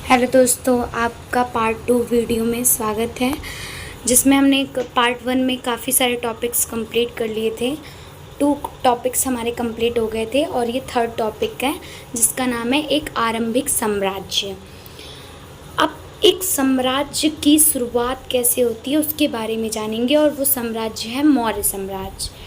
Hello दोस्तों, आपका part 2 video में स्वागत है, जिसमें हमने पार्ट 1 में काफ़ी सारे टॉपिक्स कंप्लीट कर लिए थे। 2 टॉपिक्स हमारे कंप्लीट हो गए थे और ये थर्ड टॉपिक है जिसका नाम है एक आरंभिक साम्राज्य। अब एक साम्राज्य की शुरुआत कैसे होती है उसके बारे में जानेंगे और वो साम्राज्य है मौर्य साम्राज्य।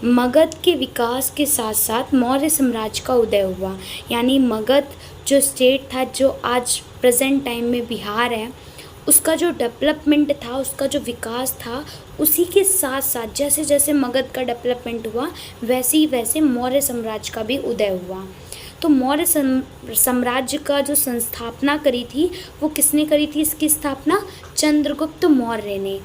मगध के विकास के साथ साथ मौर्य साम्राज्य का उदय हुआ, यानी मगध जो स्टेट था, जो आज प्रेजेंट टाइम में बिहार है, उसका जो डेवलपमेंट था, उसका जो विकास था, उसी के साथ साथ जैसे जैसे मगध का डेवलपमेंट हुआ वैसे ही वैसे मौर्य साम्राज्य का भी उदय हुआ। तो मौर्य साम्राज्य का जो संस्थापना करी थी वो किसने करी थी? इसकी स्थापना चंद्रगुप्त मौर्य ने,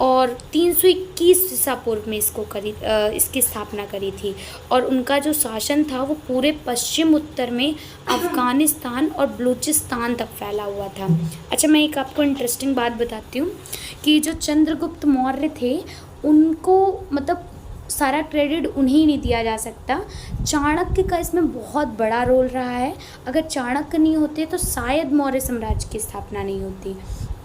और 321 ईसा पूर्व में इसकी स्थापना करी थी। और उनका जो शासन था वो पूरे पश्चिम उत्तर में अफ़गानिस्तान और बलूचिस्तान तक फैला हुआ था। अच्छा, मैं एक आपको इंटरेस्टिंग बात बताती हूँ कि जो चंद्रगुप्त मौर्य थे उनको मतलब सारा क्रेडिट उन्हें नहीं दिया जा सकता। चाणक्य का इसमें बहुत बड़ा रोल रहा है। अगर चाणक्य नहीं होते तो शायद मौर्य साम्राज्य की स्थापना नहीं होती।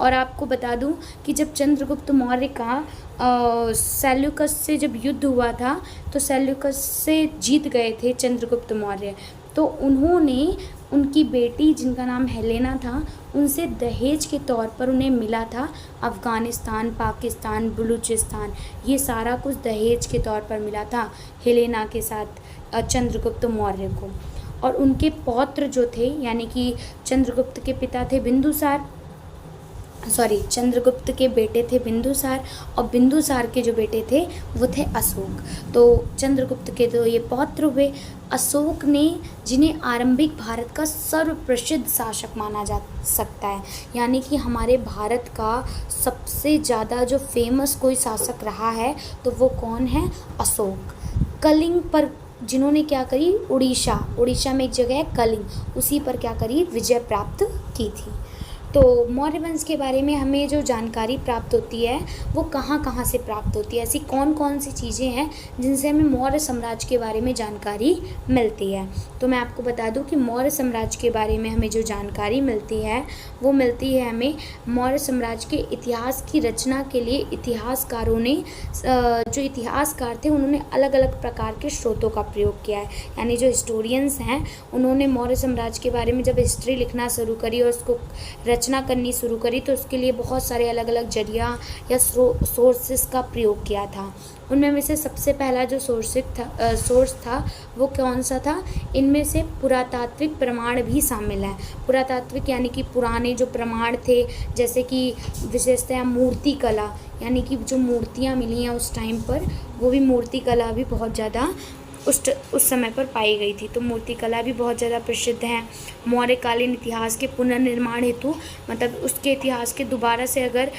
और आपको बता दूं कि जब चंद्रगुप्त मौर्य का सेल्यूकस से जब युद्ध हुआ था तो सेल्यूकस से जीत गए थे चंद्रगुप्त मौर्य। तो उन्होंने उनकी बेटी, जिनका नाम हेलेना था, उनसे दहेज के तौर पर उन्हें मिला था अफ़गानिस्तान, पाकिस्तान, बलूचिस्तान, ये सारा कुछ दहेज के तौर पर मिला था हेलेना के साथ चंद्रगुप्त मौर्य को। और उनके पौत्र जो थे, यानी कि चंद्रगुप्त के पिता थे चंद्रगुप्त के बेटे थे बिंदुसार, और बिंदुसार के जो बेटे थे वो थे अशोक। तो चंद्रगुप्त के तो ये पौत्र हुए। अशोक ने, जिन्हें आरंभिक भारत का सर्वप्रसिद्ध शासक माना जा सकता है, यानी कि हमारे भारत का सबसे ज़्यादा जो फेमस कोई शासक रहा है तो वो कौन है? अशोक। कलिंग पर जिन्होंने क्या करी? उड़ीसा में एक जगह है कलिंग, उसी पर क्या करी? विजय प्राप्त की थी। तो मौर्य वंश के बारे में हमें जो जानकारी प्राप्त होती है वो कहाँ कहाँ से प्राप्त होती है? ऐसी कौन कौन सी चीज़ें हैं जिनसे हमें मौर्य साम्राज्य के बारे में जानकारी मिलती है? तो मैं आपको बता दूं कि मौर्य साम्राज्य के बारे में हमें जो जानकारी मिलती है वो मिलती है हमें मौर्य साम्राज्य के इतिहास की रचना के लिए इतिहासकारों ने, जो इतिहासकार थे उन्होंने अलग अलग प्रकार के स्रोतों का प्रयोग किया है। यानी जो हिस्टोरियंस हैं उन्होंने मौर्य साम्राज्य के बारे में जब हिस्ट्री लिखना शुरू करी और उसको रचना करनी शुरू करी तो उसके लिए बहुत सारे अलग अलग जरिया या सोर्सेस का प्रयोग किया था। उनमें से सबसे पहला जो सोर्स था वो कौन सा था? इनमें से पुरातात्विक प्रमाण भी शामिल है। पुरातात्विक यानी कि पुराने जो प्रमाण थे, जैसे कि विशेषतया मूर्ति कला, यानी कि जो मूर्तियाँ मिली हैं उस टाइम पर, वो भी मूर्ति कला भी बहुत ज़्यादा उस समय पर पाई गई थी। तो मूर्ति कला भी बहुत ज़्यादा प्रसिद्ध है। मौर्यकालीन इतिहास के पुनर्निर्माण हेतु, मतलब उसके इतिहास के दोबारा से अगर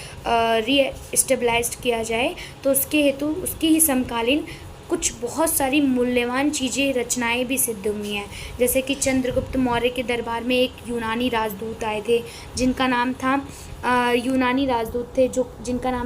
रीएस्टेब्लाइज्ड किया जाए तो उसके हेतु उसकी ही समकालीन कुछ बहुत सारी मूल्यवान चीज़ें, रचनाएं भी सिद्ध हुई हैं। जैसे कि चंद्रगुप्त मौर्य के दरबार में एक यूनानी राजदूत आए थे जिनका नाम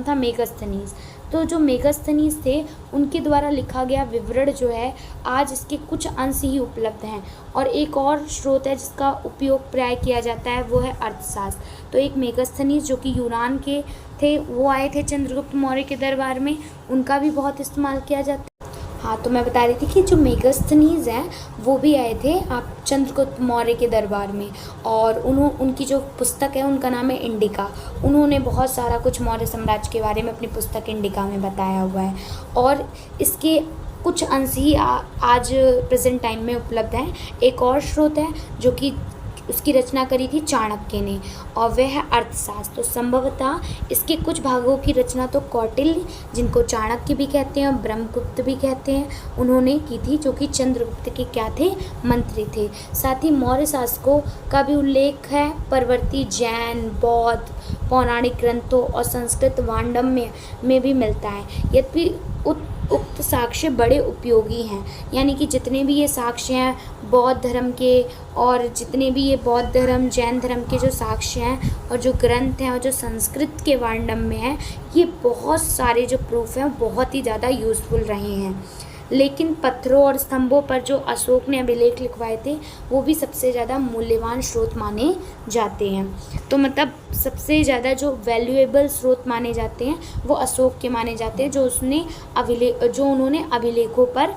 था मेगस्थनीज। तो जो मेगस्थनीज थे उनके द्वारा लिखा गया विवरण जो है आज इसके कुछ अंश ही उपलब्ध हैं। और एक और स्रोत है जिसका उपयोग प्राय किया जाता है, वो है अर्थशास्त्र। तो एक मेगस्थनीज जो कि यूनान के थे वो आए थे चंद्रगुप्त मौर्य के दरबार में, उनका भी बहुत इस्तेमाल किया जाता है। हाँ, तो मैं बता रही थी कि जो मेगस्थनीज हैं वो भी आए थे आप चंद्रगुप्त मौर्य के दरबार में, और उनकी जो पुस्तक है उनका नाम है इंडिका। उन्होंने बहुत सारा कुछ मौर्य साम्राज्य के बारे में अपनी पुस्तक इंडिका में बताया हुआ है, और इसके कुछ अंश ही आज प्रेजेंट टाइम में उपलब्ध हैं। एक और स्रोत है जो कि उसकी रचना करी थी चाणक्य ने, और वह है अर्थशास्त्र। तो संभवतः इसके कुछ भागों की रचना तो कौटिल्य, जिनको चाणक्य भी कहते हैं और ब्रह्मगुप्त भी कहते हैं, उन्होंने की थी, जो कि चंद्रगुप्त के क्या थे? मंत्री थे। साथ ही मौर्य शासकों का भी उल्लेख है परवर्ती जैन, बौद्ध, पौराणिक ग्रंथों और संस्कृत वाङ्मय में भी मिलता है। यद्यपि उक्त साक्ष्य बड़े उपयोगी हैं, यानी कि जितने भी ये साक्ष्य हैं बौद्ध धर्म के, और जितने भी ये बौद्ध धर्म, जैन धर्म के जो साक्ष्य हैं और जो ग्रंथ हैं और जो संस्कृत के वाङ्मय हैं, ये बहुत सारे जो प्रूफ हैं बहुत ही ज़्यादा यूज़फुल रहे हैं। लेकिन पत्थरों और स्तंभों पर जो अशोक ने अभिलेख लिखवाए थे वो भी सबसे ज़्यादा मूल्यवान स्रोत माने जाते हैं। तो मतलब सबसे ज़्यादा जो वैल्यूएबल स्रोत माने जाते हैं वो अशोक के माने जाते हैं, जो उन्होंने अभिलेखों पर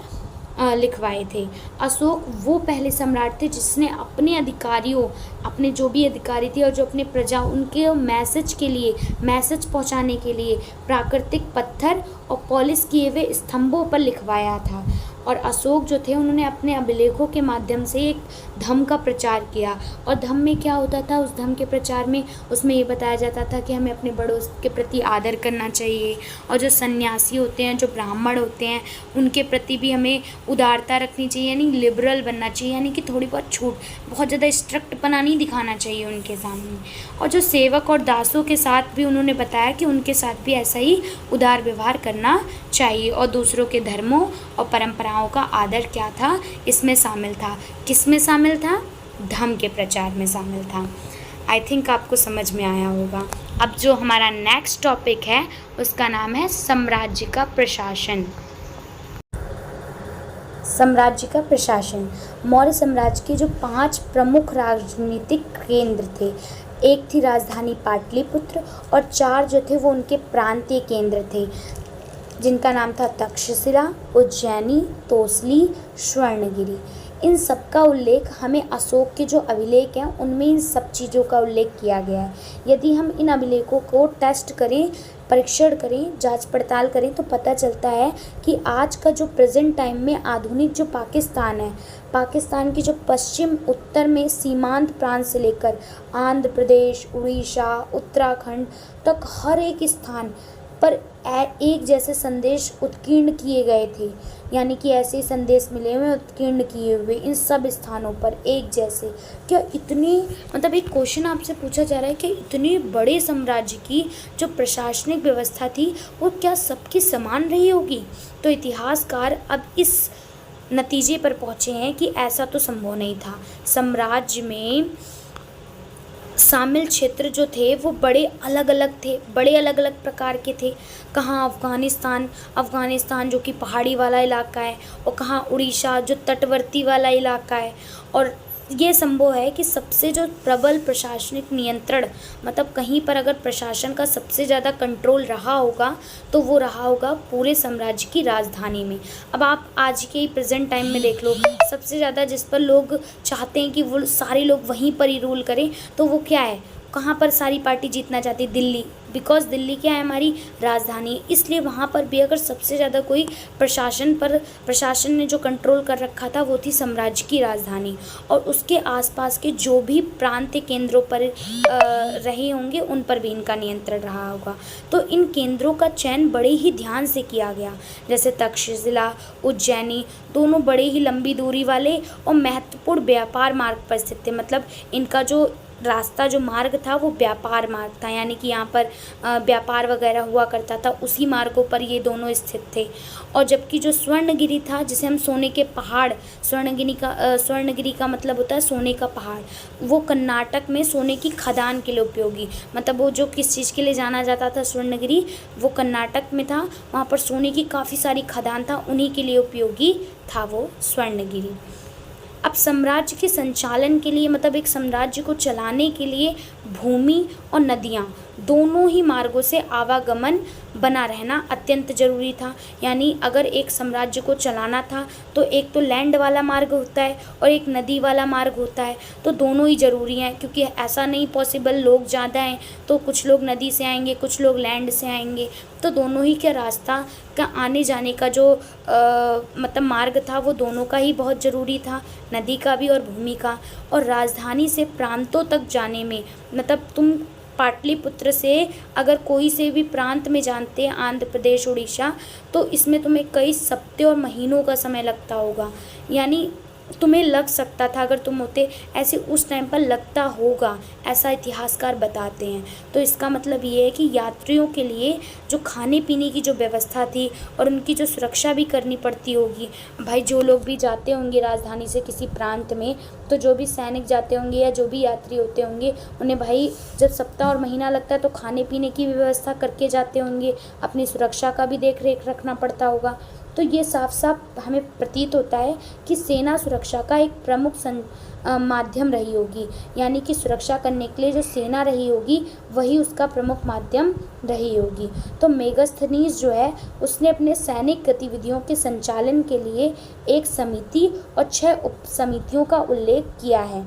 लिखवाए थे। अशोक वो पहले सम्राट थे जिसने अपने अधिकारियों, अपने जो भी अधिकारी थे और जो अपने प्रजा, उनके मैसेज पहुंचाने के लिए प्राकृतिक पत्थर और पॉलिश किए हुए स्तंभों पर लिखवाया था। और अशोक जो थे उन्होंने अपने अभिलेखों के माध्यम से एक धम्म का प्रचार किया। और धम्म में क्या होता था, उस धम्म के प्रचार में उसमें ये बताया जाता था कि हमें अपने बड़ों के प्रति आदर करना चाहिए, और जो सन्यासी होते हैं, जो ब्राह्मण होते हैं, उनके प्रति भी हमें उदारता रखनी चाहिए, यानी लिबरल बनना चाहिए, यानी कि थोड़ी बहुत छूट, बहुत ज़्यादा स्ट्रिक्टपना नहीं दिखाना चाहिए उनके सामने। और जो सेवक और दासों के साथ भी उन्होंने बताया कि उनके साथ भी ऐसा ही उदार व्यवहार करना चाहिए, और दूसरों के धर्मों और परंपराओं का आदर क्या था, इसमें शामिल था। किस में शामिल था? धम्म के प्रचार में शामिल था। आई थिंक आपको समझ में आया होगा। अब जो हमारा नेक्स्ट टॉपिक है उसका नाम है साम्राज्य का प्रशासन। साम्राज्य का प्रशासन। मौर्य साम्राज्य के जो 5 प्रमुख राजनीतिक केंद्र थे, एक थी राजधानी पाटलिपुत्र और 4 जो थे वो उनके प्रांतीय केंद्र थे, जिनका नाम था तक्षशिला, उज्जैनी, तोसली, स्वर्णगिरी। इन सब का उल्लेख हमें अशोक के जो अभिलेख हैं उनमें इन सब चीज़ों का उल्लेख किया गया है। यदि हम इन अभिलेखों को टेस्ट करें, परीक्षण करें, जांच पड़ताल करें तो पता चलता है कि आज का जो प्रेजेंट टाइम में आधुनिक जो पाकिस्तान है, पाकिस्तान की जो पश्चिम उत्तर में सीमांत प्रांत से लेकर आंध्र प्रदेश, उड़ीसा, उत्तराखंड तक हर एक स्थान पर एक जैसे संदेश उत्कीर्ण किए गए थे, यानी कि ऐसे संदेश मिले हुए उत्कीर्ण किए हुए इन सब स्थानों पर एक जैसे। क्या इतनी, मतलब एक क्वेश्चन आपसे पूछा जा रहा है कि इतने बड़े साम्राज्य की जो प्रशासनिक व्यवस्था थी वो क्या सबकी समान रही होगी? तो इतिहासकार अब इस नतीजे पर पहुँचे हैं कि ऐसा तो संभव नहीं था। साम्राज्य में शामिल क्षेत्र जो थे वो बड़े अलग अलग थे, बड़े अलग अलग प्रकार के थे। कहाँ अफ़गानिस्तान जो कि पहाड़ी वाला इलाका है, और कहाँ उड़ीसा जो तटवर्ती वाला इलाका है। और ये संभव है कि सबसे जो प्रबल प्रशासनिक नियंत्रण, मतलब कहीं पर अगर प्रशासन का सबसे ज़्यादा कंट्रोल रहा होगा तो वो रहा होगा पूरे साम्राज्य की राजधानी में। अब आप आज के प्रेजेंट टाइम में देख लो, सबसे ज़्यादा जिस पर लोग चाहते हैं कि वो सारे लोग वहीं पर ही रूल करें, तो वो क्या है, कहाँ पर सारी पार्टी जीतना चाहती है? दिल्ली। बिकॉज दिल्ली क्या है, हमारी राजधानी है, इसलिए वहाँ पर भी अगर सबसे ज़्यादा कोई प्रशासन ने जो कंट्रोल कर रखा था वो थी साम्राज्य की राजधानी, और उसके आसपास के जो भी प्रांतीय केंद्रों पर रहे होंगे उन पर भी इनका नियंत्रण रहा होगा। तो इन केंद्रों का चयन बड़े ही ध्यान से किया गया, जैसे तक्षशिला, उज्जैनी, दोनों बड़े ही लंबी दूरी वाले और महत्वपूर्ण व्यापार मार्ग पर स्थित थे। मतलब इनका जो रास्ता, जो मार्ग था वो व्यापार मार्ग था, यानी कि यहाँ पर व्यापार वगैरह हुआ करता था, उसी मार्गों पर ये दोनों स्थित थे। और जबकि जो स्वर्णगिरी था, जिसे हम सोने के पहाड़, स्वर्णगिरी का मतलब होता है सोने का पहाड़, वो कर्नाटक में सोने की खदान के लिए उपयोगी, मतलब वो जो किस चीज़ के लिए जाना जाता था स्वर्णगिरी, वो कर्नाटक में था, वहाँ पर सोने की काफ़ी सारी खदान था, उन्हीं के लिए उपयोगी था वो स्वर्णगिरी। अब साम्राज्य के संचालन के लिए, मतलब एक साम्राज्य को चलाने के लिए भूमि और नदियाँ दोनों ही मार्गों से आवागमन बना रहना अत्यंत ज़रूरी था। यानी अगर एक साम्राज्य को चलाना था तो एक तो लैंड वाला मार्ग होता है और एक नदी वाला मार्ग होता है, तो दोनों ही ज़रूरी हैं, क्योंकि ऐसा नहीं पॉसिबल, लोग ज़्यादा हैं तो कुछ लोग नदी से आएंगे, कुछ लोग लैंड से आएंगे, तो दोनों ही का रास्ता का आने जाने का जो मतलब मार्ग था वो दोनों का ही बहुत ज़रूरी था, नदी का भी और भूमि का। और राजधानी से प्रांतों तक जाने में, मतलब तुम पाटलिपुत्र से अगर कोई से भी प्रांत में जानते हैं, आंध्र प्रदेश, उड़ीसा, तो इसमें तुम्हें कई सप्ताह और महीनों का समय लगता होगा, यानी तुम्हें लग सकता था अगर तुम होते ऐसे उस टाइम पर लगता होगा, ऐसा इतिहासकार बताते हैं। तो इसका मतलब ये है कि यात्रियों के लिए जो खाने पीने की जो व्यवस्था थी और उनकी जो सुरक्षा भी करनी पड़ती होगी। भाई जो लोग भी जाते होंगे राजधानी से किसी प्रांत में, तो जो भी सैनिक जाते होंगे या जो भी यात्री होते होंगे, उन्हें भाई जब सप्ताह और महीना लगता है तो खाने पीने की व्यवस्था करके जाते होंगे, अपनी सुरक्षा का भी देख रेख रखना पड़ता होगा। तो ये साफ साफ हमें प्रतीत होता है कि सेना सुरक्षा का एक प्रमुख माध्यम रही होगी, यानी कि सुरक्षा करने के लिए जो सेना रही होगी वही उसका प्रमुख माध्यम रही होगी। तो मेगास्थनीज जो है उसने अपने सैनिक गतिविधियों के संचालन के लिए एक समिति और 6 उप समितियों का उल्लेख किया है।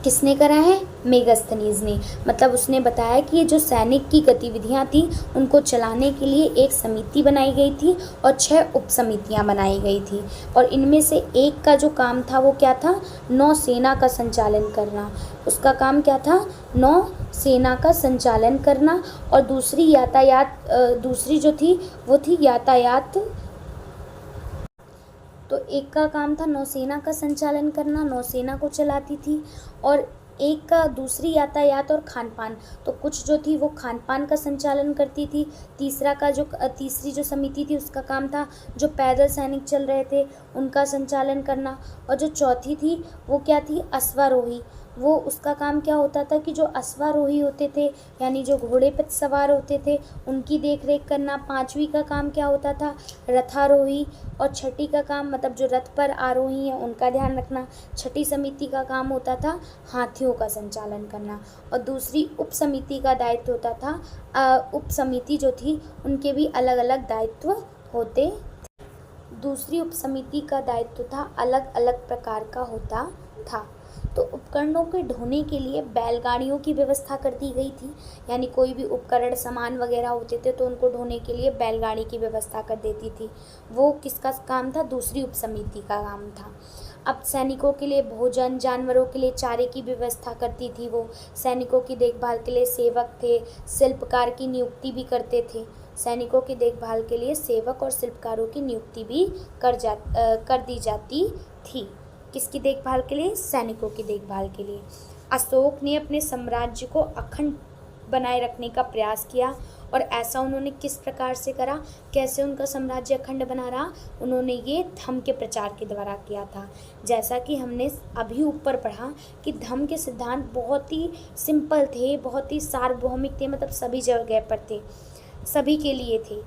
किसने करा है? मेगास्थनीज ने। मतलब उसने बताया कि ये जो सैनिक की गतिविधियां थी उनको चलाने के लिए एक समिति बनाई गई थी और 6 उप समितियां बनाई गई थी, और इनमें से एक का जो काम था वो क्या था? नौसेना का संचालन करना। उसका काम क्या था? नौसेना का संचालन करना। और दूसरी जो थी वो थी यातायात। तो एक का काम था नौसेना का संचालन करना, नौसेना को चलाती थी, और एक का दूसरी यातायात और खान पान, तो कुछ जो थी वो खान पान का संचालन करती थी। तीसरी जो समिति थी उसका काम था जो पैदल सैनिक चल रहे थे उनका संचालन करना। और जो चौथी थी वो क्या थी? अश्वारोही। वो उसका काम क्या होता था कि जो अश्वारोही होते थे यानी जो घोड़े पर सवार होते थे उनकी देख रेख करना। 5वीं का काम क्या होता था? रथारोही। और 6ठी का काम मतलब जो रथ पर आरोही हैं उनका ध्यान रखना। 6ठी समिति का काम होता था हाथियों का संचालन करना। और दूसरी उप समिति का दायित्व होता था, उप समिति जो थी उनके भी अलग अलग दायित्व होते। दूसरी उप समिति का दायित्व था अलग अलग प्रकार का होता था। तो उपकरणों के ढोने के लिए बैलगाड़ियों की व्यवस्था कर दी गई थी, यानी कोई भी उपकरण सामान वगैरह होते थे तो उनको ढोने के लिए बैलगाड़ी की व्यवस्था कर देती थी। वो किसका काम था? दूसरी उप समिति का काम था। अब सैनिकों के लिए भोजन, जानवरों के लिए चारे की व्यवस्था करती थी वो। सैनिकों की देखभाल के लिए सेवक थे, शिल्पकार की नियुक्ति भी करते थे। सैनिकों की देखभाल के लिए सेवक और शिल्पकारों की नियुक्ति भी कर दी जाती थी। किसकी देखभाल के लिए? सैनिकों की देखभाल के लिए। अशोक ने अपने साम्राज्य को अखंड बनाए रखने का प्रयास किया, और ऐसा उन्होंने किस प्रकार से करा? कैसे उनका साम्राज्य अखंड बना रहा? उन्होंने ये धम्म के प्रचार के द्वारा किया था। जैसा कि हमने अभी ऊपर पढ़ा कि धम्म के सिद्धांत बहुत ही सिंपल थे, बहुत ही सार्वभौमिक थे, मतलब सभी जगह पर थे, सभी के लिए थे।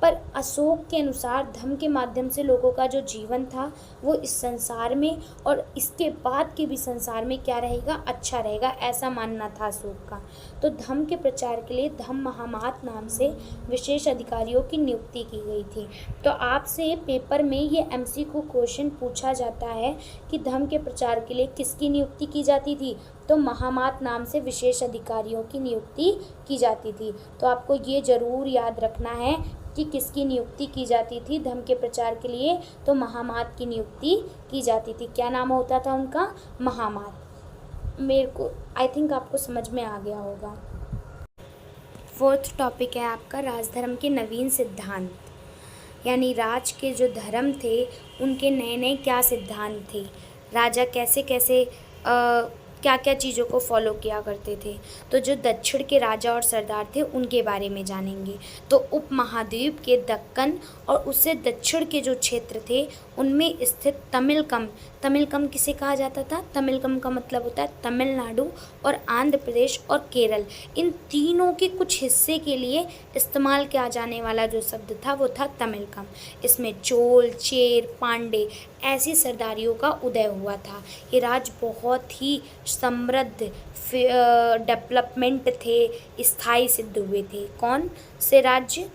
पर अशोक के अनुसार धम्म के माध्यम से लोगों का जो जीवन था वो इस संसार में और इसके बाद के भी संसार में क्या रहेगा? अच्छा रहेगा, ऐसा मानना था अशोक का। तो धम्म के प्रचार के लिए धम्म महामात नाम से विशेष अधिकारियों की नियुक्ति की गई थी। तो आपसे पेपर में ये MCQ क्वेश्चन पूछा जाता है कि धम्म के प्रचार के लिए किसकी नियुक्ति की जाती थी? तो महामात नाम से विशेष अधिकारियों की नियुक्ति की जाती थी। तो आपको ये ज़रूर याद रखना है कि किसकी नियुक्ति की जाती थी धम्म के प्रचार के लिए? तो महामात की नियुक्ति की जाती थी। क्या नाम होता था उनका? महामात। मेरे को आई थिंक आपको समझ में आ गया होगा। 4th टॉपिक है आपका राजधर्म के नवीन सिद्धांत, यानी राज के जो धर्म थे उनके नए नए क्या सिद्धांत थे, राजा कैसे कैसे क्या क्या चीज़ों को फॉलो किया करते थे। तो जो दक्षिण के राजा और सरदार थे उनके बारे में जानेंगे। तो उपमहाद्वीप के दक्कन और उससे दक्षिण के जो क्षेत्र थे उनमें स्थित तमिलकम किसे कहा जाता था? तमिलकम का मतलब होता है तमिलनाडु और आंध्र प्रदेश और केरल। इन तीनों के कुछ हिस्से के लिए इस्तेमाल किया जाने वाला जो शब्द था वो था तमिलकम। इसमें चोल, चेर, पांडे ऐसी सरदारियों का उदय हुआ था। ये राज्य बहुत ही समृद्ध डेवलपमेंट थे, स्थायी सिद्ध हुए थे। कौन से राज्य?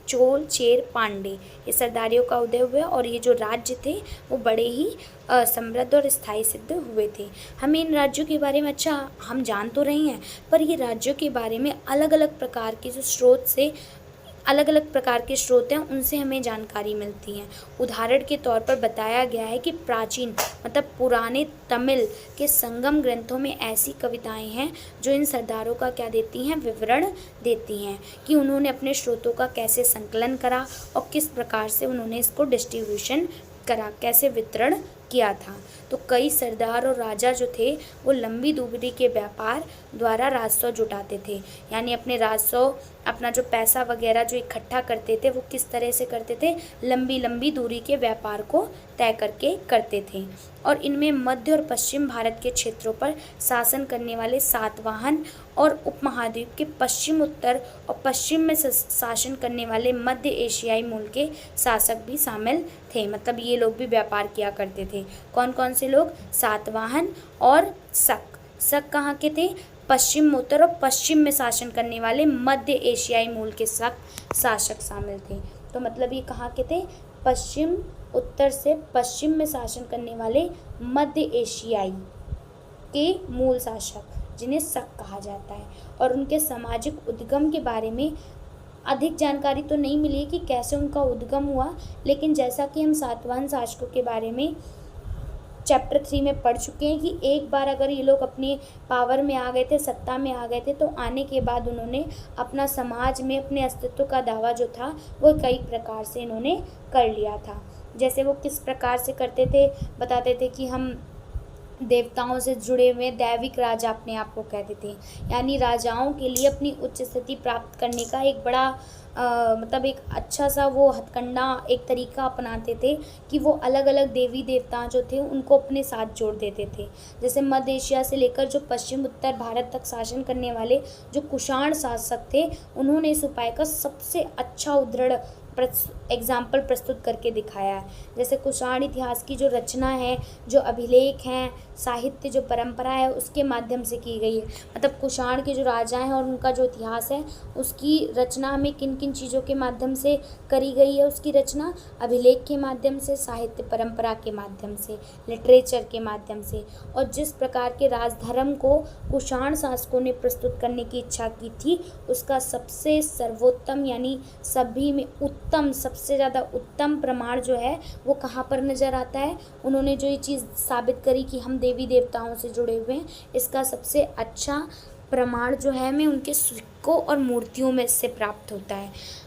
चोल, चेर, पांडे, ये सरदारियों का उदय हुआ और ये जो राज्य थे वो बड़े ही समृद्ध और स्थायी सिद्ध हुए थे। हमें इन राज्यों के बारे में हम जान तो रहे हैं, पर ये राज्यों के बारे में अलग अलग प्रकार के जो स्रोत हैं उनसे हमें जानकारी मिलती हैं। उदाहरण के तौर पर बताया गया है कि प्राचीन मतलब पुराने तमिल के संगम ग्रंथों में ऐसी कविताएं हैं जो इन सरदारों का क्या देती हैं? विवरण देती हैं कि उन्होंने अपने स्रोतों का कैसे संकलन करा और किस प्रकार से उन्होंने इसको डिस्ट्रीब्यूशन करा, कैसे वितरण किया था। तो कई सरदार और राजा जो थे वो लंबी दूरी के व्यापार द्वारा राजस्व जुटाते थे, यानी अपने राजस्व, अपना जो पैसा वगैरह जो इकट्ठा करते थे वो किस तरह से करते थे? लंबी दूरी के व्यापार को तय करके करते थे। और इनमें मध्य और पश्चिम भारत के क्षेत्रों पर शासन करने वाले सातवाहन और उपमहाद्वीप के पश्चिम, उत्तर और पश्चिम में शासन करने वाले मध्य एशियाई मूल के शासक भी शामिल थे। मतलब ये लोग भी व्यापार किया करते थे। कौन कौन से लोग? सातवाहन और शक। शक कहाँ के थे? पश्चिम, उत्तर और पश्चिम में शासन करने वाले मध्य एशियाई मूल के शासक शामिल थे। तो मतलब ये कहाँ के थे? पश्चिम, उत्तर से पश्चिम में शासन करने वाले मध्य एशियाई के मूल शासक, जिन्हें शक कहा जाता है। और उनके सामाजिक उद्गम के बारे में अधिक जानकारी तो नहीं मिली कि कैसे उनका उद्गम हुआ, लेकिन जैसा कि हम सातवाहन शासकों के बारे में चैप्टर 3 में पढ़ चुके हैं कि एक बार अगर ये लोग अपने पावर में आ गए थे, सत्ता में आ गए थे, तो आने के बाद उन्होंने अपना समाज में अपने अस्तित्व का दावा जो था वो कई प्रकार से इन्होंने कर लिया था। जैसे वो किस प्रकार से करते थे? बताते थे कि हम देवताओं से जुड़े हुए दैविक राजा अपने आप को कहते थे, यानी राजाओं के लिए अपनी उच्च स्थिति प्राप्त करने का एक बड़ा मतलब एक अच्छा सा वो हथकंडा, एक तरीका अपनाते थे कि वो अलग अलग देवी देवता जो थे उनको अपने साथ जोड़ देते थे। जैसे मध्य एशिया से लेकर जो पश्चिम उत्तर भारत तक शासन करने वाले जो कुषाण शासक थे, उन्होंने इस उपाय का सबसे अच्छा उद्धरण एग्जाम्पल प्रस्तुत करके दिखाया है। जैसे कुषाण इतिहास की जो रचना है, जो अभिलेख हैं, साहित्य जो परंपरा है, उसके माध्यम से की गई है। मतलब कुषाण के जो राजा हैं और उनका जो इतिहास है, उसकी रचना हमें किन किन चीज़ों के माध्यम से करी गई है? उसकी रचना अभिलेख के माध्यम से, साहित्य परंपरा के माध्यम से, लिटरेचर के माध्यम से। और जिस प्रकार के राजधर्म को कुषाण शासकों ने प्रस्तुत करने की इच्छा की थी, उसका सबसे सर्वोत्तम यानी सभी में उत्तम, सबसे ज़्यादा उत्तम प्रमाण जो है वो कहाँ पर नज़र आता है? उन्होंने जो ये चीज़ साबित करी कि हम देवी देवताओं से जुड़े हुए हैं, इसका सबसे अच्छा प्रमाण जो है हमें उनके सिक्कों और मूर्तियों में से प्राप्त होता है।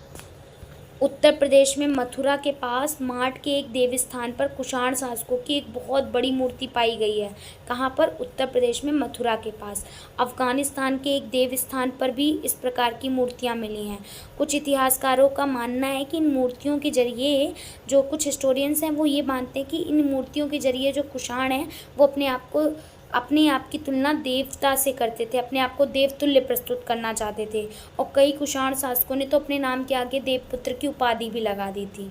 उत्तर प्रदेश में मथुरा के पास माट के एक देवी स्थान पर कुषाण शासकों की एक बहुत बड़ी मूर्ति पाई गई है। कहाँ पर? उत्तर प्रदेश में मथुरा के पास। अफगानिस्तान के एक देव स्थान पर भी इस प्रकार की मूर्तियाँ मिली हैं। कुछ इतिहासकारों का मानना है कि इन मूर्तियों के जरिए, जो कुछ हिस्टोरियंस हैं वो ये मानते हैं कि इन मूर्तियों के जरिए जो कुषाण हैं वो अपने आप की तुलना देवता से करते थे, अपने आप को देवतुल्य प्रस्तुत करना चाहते थे। और कई कुषाण शासकों ने तो अपने नाम के आगे देवपुत्र की उपाधि भी लगा दी थी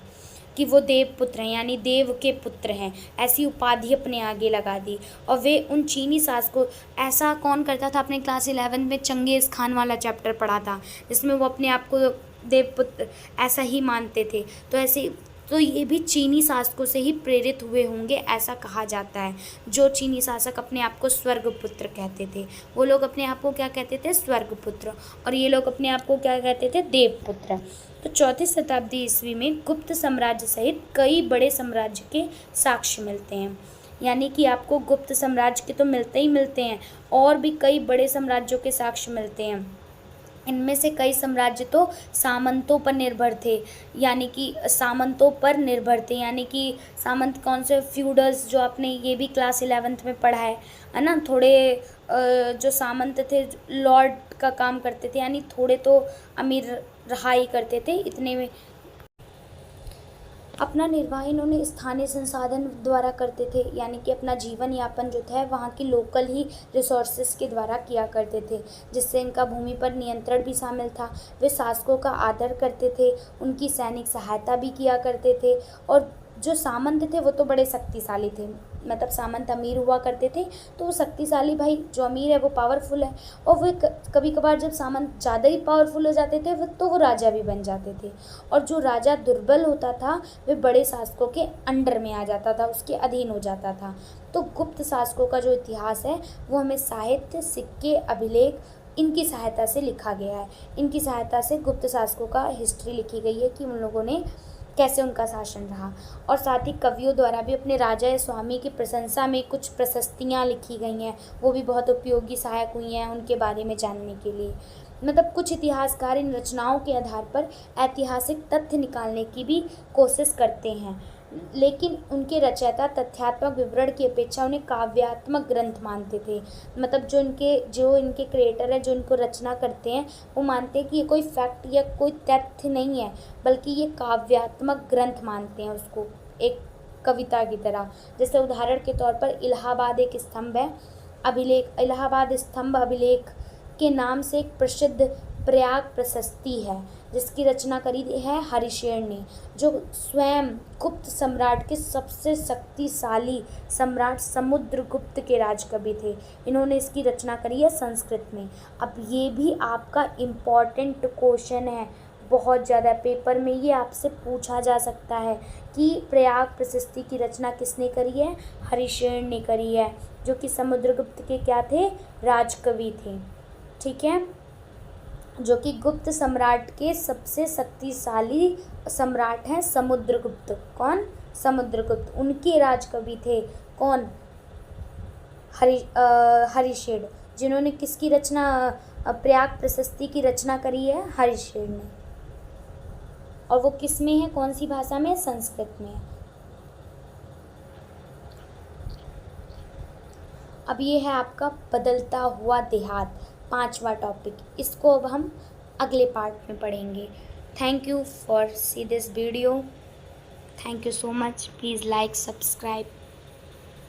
कि वो देवपुत्र हैं, यानी देव के पुत्र हैं, ऐसी उपाधि अपने आगे लगा दी। और वे उन चीनी शासकों, ऐसा कौन करता था? अपने क्लास 11 में चंगेज़ खान वाला चैप्टर पढ़ा था, जिसमें वो अपने आप को देवपुत्र ऐसा ही मानते थे। तो ये भी चीनी शासकों से ही प्रेरित हुए होंगे, ऐसा कहा जाता है। जो चीनी शासक अपने आप को स्वर्गपुत्र कहते थे, वो लोग अपने आप को क्या कहते थे? स्वर्गपुत्र। और ये लोग अपने आप को क्या कहते थे? देवपुत्र। तो 4वीं शताब्दी ईस्वी में गुप्त साम्राज्य सहित कई बड़े साम्राज्य के साक्ष्य मिलते हैं। यानी कि आपको गुप्त साम्राज्य के तो मिलते ही मिलते हैं, और भी कई बड़े साम्राज्यों के साक्ष्य मिलते हैं। इनमें से कई साम्राज्य तो सामंतों पर निर्भर थे, यानी कि सामंत कौन से? फ्यूडल्स, जो आपने ये भी क्लास 11th में पढ़ा है ना। थोड़े जो सामंत थे लॉर्ड का काम करते थे, यानी थोड़े तो अमीर रहा ही करते थे। इतने में अपना निर्वाह इन्होंने स्थानीय संसाधन द्वारा करते थे, यानी कि अपना जीवन यापन जो था वहाँ की लोकल ही रिसोर्सेज के द्वारा किया करते थे, जिससे इनका भूमि पर नियंत्रण भी शामिल था। वे शासकों का आदर करते थे, उनकी सैनिक सहायता भी किया करते थे। और जो सामंत थे वो तो बड़े शक्तिशाली थे, मतलब सामंत अमीर हुआ करते थे तो वो शक्तिशाली, भाई जो अमीर है वो पावरफुल है। और वे कभी कभार जब सामंत ज़्यादा ही पावरफुल हो जाते थे तो वो राजा भी बन जाते थे। और जो राजा दुर्बल होता था वे बड़े शासकों के अंडर में आ जाता था, उसके अधीन हो जाता था। तो गुप्त शासकों का जो इतिहास है वो हमें साहित्य, सिक्के, अभिलेख, इनकी सहायता से लिखा गया है। इनकी सहायता से गुप्त शासकों का हिस्ट्री लिखी गई है कि उन लोगों ने कैसे उनका शासन रहा। और साथ ही कवियों द्वारा भी अपने राजा या स्वामी की प्रशंसा में कुछ प्रशस्तियाँ लिखी गई हैं, वो भी बहुत उपयोगी सहायक हुई हैं उनके बारे में जानने के लिए। मतलब कुछ इतिहासकार इन रचनाओं के आधार पर ऐतिहासिक तथ्य निकालने की भी कोशिश करते हैं, लेकिन उनके रचयिता तथ्यात्मक विवरण की अपेक्षा उन्हें काव्यात्मक ग्रंथ मानते थे। मतलब जो इनके क्रिएटर है, जो इनको रचना करते हैं, वो मानते हैं कि ये कोई फैक्ट या कोई तथ्य नहीं है, बल्कि ये काव्यात्मक ग्रंथ मानते हैं उसको, एक कविता की तरह। जैसे उदाहरण के तौर पर इलाहाबाद एक स्तंभ है, अभिलेख इलाहाबाद स्तंभ अभिलेख के नाम से एक प्रसिद्ध प्रयाग प्रशस्ति है जिसकी रचना करी है हरिशेन ने, जो स्वयं गुप्त सम्राट के सबसे शक्तिशाली सम्राट समुद्रगुप्त के राजकवि थे। इन्होंने इसकी रचना करी है संस्कृत में। अब ये भी आपका इम्पॉर्टेंट क्वेश्चन है, बहुत ज़्यादा पेपर में ये आपसे पूछा जा सकता है कि प्रयाग प्रशस्ति की रचना किसने करी है? हरिशेन ने करी है, जो कि समुद्रगुप्त के क्या थे? राजकवि थे। ठीक है, जो कि गुप्त सम्राट के सबसे शक्तिशाली सम्राट हैं समुद्रगुप्त। कौन? समुद्रगुप्त। उनके राजकवि थे कौन? हरिशेन। जिन्होंने किसकी रचना, प्रयाग प्रशस्ति की रचना करी है? हरिशेन ने। और वो किस में है? कौन सी भाषा में? संस्कृत में। अब ये है आपका बदलता हुआ देहात, 5वां टॉपिक। इसको अब हम अगले पार्ट में पढ़ेंगे। Thank you for see this video. Thank you so much. Please like, subscribe.